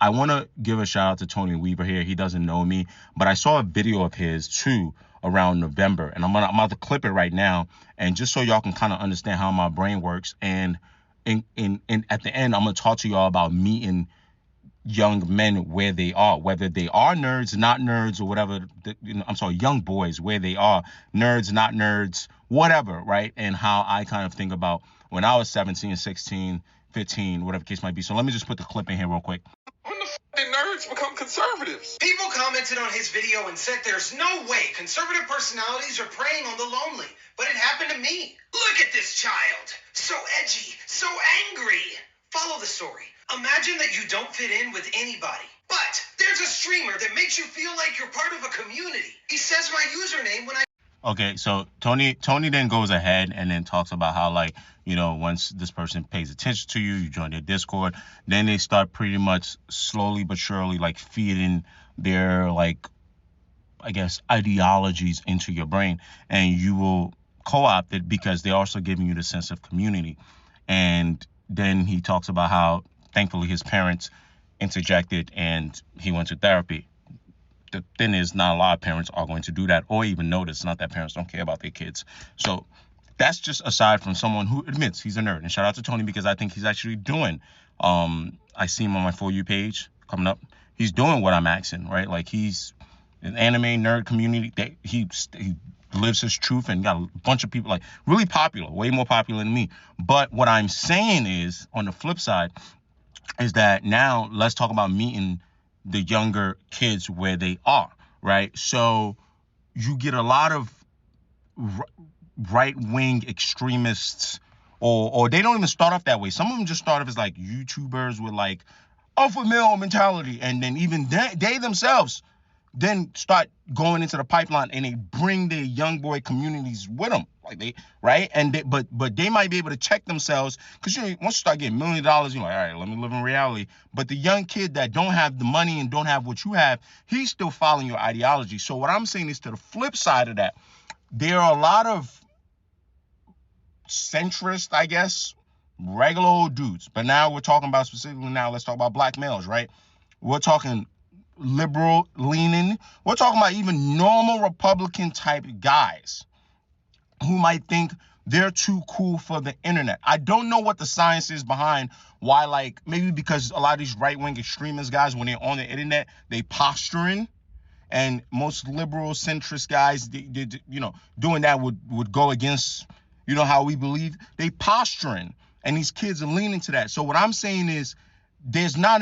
I want to give a shout out to Tony Weaver here. He doesn't know me, but I saw a video of his too around November, and I'm about to clip it right now, and just so y'all can kind of understand how my brain works. And in at the end, I'm gonna talk to y'all about meeting young men where they are, whether they are nerds, not nerds, or whatever. I'm sorry, young boys where they are, nerds, not nerds, whatever, right? And how I kind of think about when I was 17, 16, 15, whatever the case might be. So let me just put the clip in here real quick. When the f***ing nerds become conservatives? People commented on his video and said there's no way conservative personalities are preying on the lonely, but it happened to me. Look at this child. So edgy, so angry. Follow the story. Imagine that you don't fit in with anybody, but there's a streamer that makes you feel like you're part of a community. He says my username when I... Okay, so Tony then goes ahead and then talks about how, like, you know, once this person pays attention to you, you join their Discord, then they start pretty much slowly but surely, like, feeding their, like, I guess, ideologies into your brain, and you will co-opt it because they're also giving you the sense of community. And then he talks about how, thankfully, his parents interjected and he went to therapy. The thing is, not a lot of parents are going to do that or even notice. Not that parents don't care about their kids. So that's just aside from someone who admits he's a nerd. And shout out to Tony, because I think he's actually doing, I see him on my For You page coming up. He's doing what I'm asking, right? Like, he's an anime nerd community. He lives his truth and got a bunch of people, like, really popular, way more popular than me. But what I'm saying is, on the flip side, is that now let's talk about meeting the younger kids where they are, right? So you get a lot of right-wing extremists, or they don't even start off that way. Some of them just start off as, like, YouTubers with, like, alpha male mentality, and then even they themselves then start going into the pipeline, and they bring their young boy communities with them, like they, right? And but they might be able to check themselves, because, you know, once you start getting $1 million, you're like, all right, let me live in reality. But the young kid that don't have the money and don't have what you have, he's still following your ideology. So what I'm saying is, to the flip side of that, there are a lot of centrist, I guess, regular old dudes. But now we're talking about specifically, now let's talk about black males, right? We're talking liberal leaning. We're talking about even normal Republican type guys who might think they're too cool for the internet. I don't know what the science is behind why, like, maybe because a lot of these right-wing extremist guys, when they're on the internet, they posturing, and most liberal centrist guys, they you know, doing that would go against, you know, how we believe. They posturing, and these kids are leaning to that. So what I'm saying is, there's not